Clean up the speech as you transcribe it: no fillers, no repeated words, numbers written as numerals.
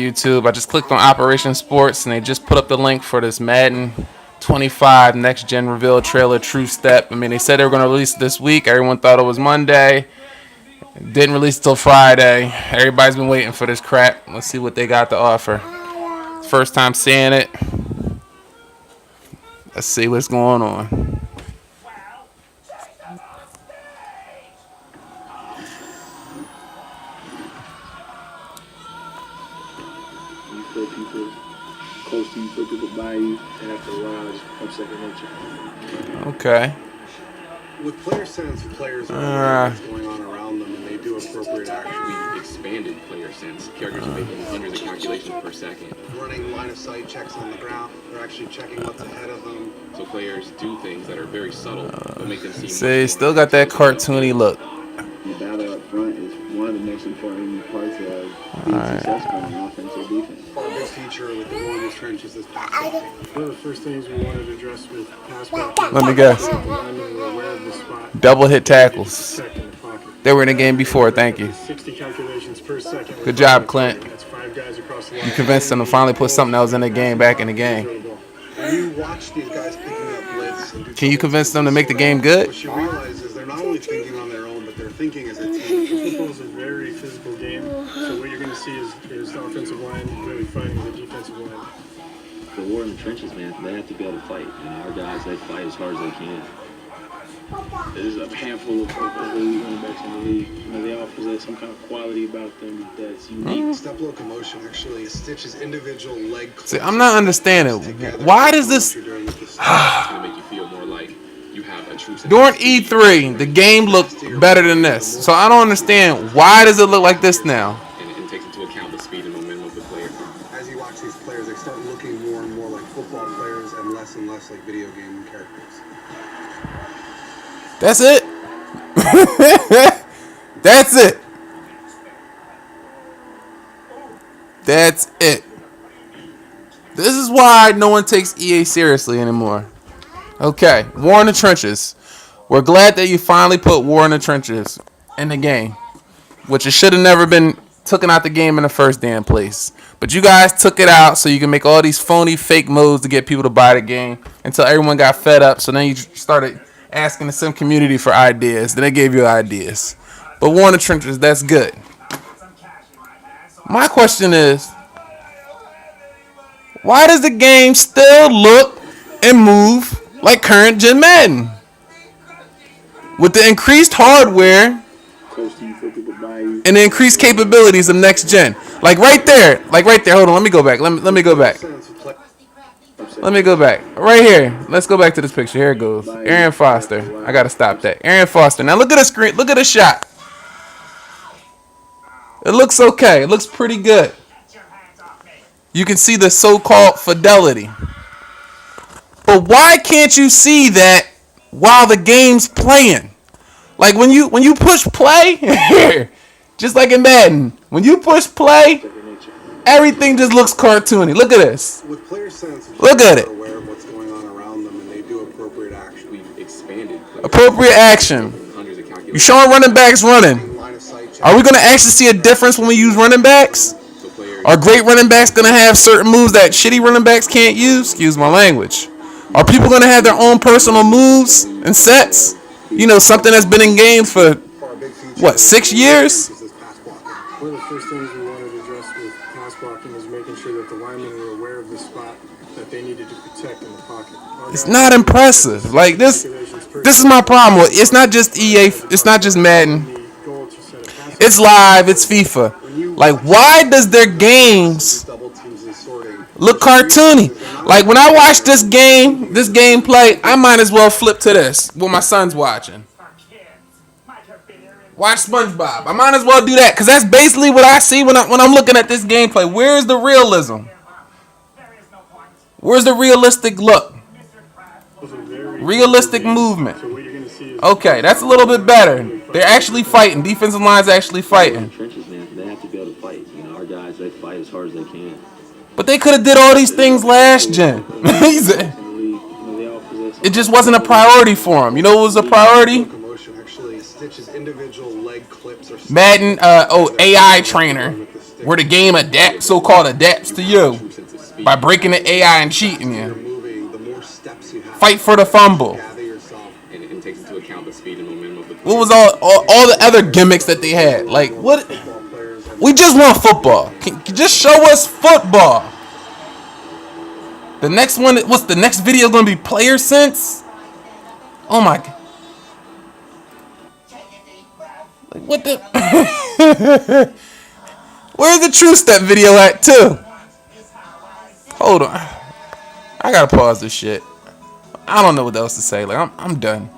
YouTube. I just clicked on Operation Sports and they just put up the link for this Madden 25 next gen reveal trailer True Step. I mean, they said they were going to release it this week. Everyone thought it was Monday. Didn't release it till Friday. Everybody's been waiting for this crap. Let's see what they got to offer. First time seeing it. Let's see what's going on. You feel people close to you, feel people by you, and after a while, it's become second nature. Okay. With player sense, players are aware of what's going on around them, and they do appropriate action. We've expanded player sense. Characters are making hundreds of calculations per second. Running line of sight checks on the ground. They're actually checking what's ahead of them. So players do things that are very subtle, but make them seem. See, still got that cartoony look. The battle up front is one of the most important parts of being successful in offense or defense. Our big feature with the war in the trenches is pass blocking. One of the first things we wanted to address with pass blocking. Let me guess. Double hit tackles. They were in the game before. Thank you. 60 calculations per second. Good job, Clint. That's 5 guys across the line. You convinced them to finally put something that was in the game back in the game. When you watch these guys picking up blitz and do Can you convince them to make the game good? what you realize is they're not only thinking on their own, but they're thinking as a team. Football is a very physical game, so what you're going to see is the offensive line really fighting the defensive line. The war in the trenches, man, they have to be able to fight. You know, our guys, they fight as hard as they can. There's a handful of elite running backs in the league. You know, they all possess some kind of quality about them that's unique. Step locomotion actually stitches individual leg clips. See, I'm not understanding. Why does this... It's gonna make you feel more like you have a true sense. During E3, the game looked better than this. So I don't understand. Why does it look like this now? And takes into account the speed and momentum of the player. As you watch these players, they start looking more and more like football players and less like video game characters. That's it. That's it. That's it. This is why no one takes EA seriously anymore. Okay, War in the Trenches. We're glad that you finally put War in the Trenches in the game, which it should have never been taken out the game in the first damn place. But you guys took it out so you can make all these phony fake modes to get people to buy the game until everyone got fed up. So then you started asking the sim community for ideas. Then they gave you ideas. But War in the Trenches, that's good. My question is, why does the game still look and move like current gen Madden? With the increased hardware Close to you, feel people by you. and the increased capabilities of next gen. Like right there. Hold on, let me go back. Let me go back. Let me go back. Right here. Let's go back to this picture. Here it goes. Arian Foster. I gotta stop that. Arian Foster. Now look at the screen. Look at the shot. It looks okay. It looks pretty good. You can see the so-called fidelity. But why can't you see that while the game's playing? Like when you push play here, just like in Madden, when you push play, everything just looks cartoony. Look at this. With player sense, Look at it. They're aware of what's going on around them, and they do appropriate action. We've expanded. Appropriate action. Hundreds of calculations. You showing running backs running. Line of sight checks. Are we going to actually see a difference when we use running backs? So players. Are great running backs going to have certain moves that shitty running backs can't use? Excuse my language. Are people going to have their own personal moves and sets? You know, something that's been in games for, what, 6 years? One of the first things we wanted to address with pass blocking is making sure that the linemen were aware of the spot that they needed to protect in the pocket. It's not impressive. Like this is my problem with it's not just EA, it's not just Madden. It's live, it's FIFA. Like why does their games look cartoony? Like when I watch this gameplay, I might as well flip to this what my son's watching. Watch SpongeBob. I might as well do that because that's basically what I see when I'm looking at this gameplay. Where's the realism? Where's the realistic look? Realistic movement. Okay, that's a little bit better. They're actually fighting. Defensive line's actually fighting. Trenches, man, they have to be able to fight. You know, our guys, they fight as hard as they can. But they could have did all these things last gen. It just wasn't a priority for them. You know what was a priority? Locomotion actually stitches individual leg clips or Madden, AI trainer. Where the game so-called adapts to you by breaking the AI and cheating You're you. moving, the more steps you have. Fight for the fumble. Gather yourself. and takes into account the speed and momentum of the What was player. all the other gimmicks that they had? Like what? Football players and We just want football. Just show us football. The next one, what's the next video gonna be? Player sense? Oh my god! Like what the? Where's the True Step video at too? Hold on, I gotta pause this shit. I don't know what else to say. Like I'm done.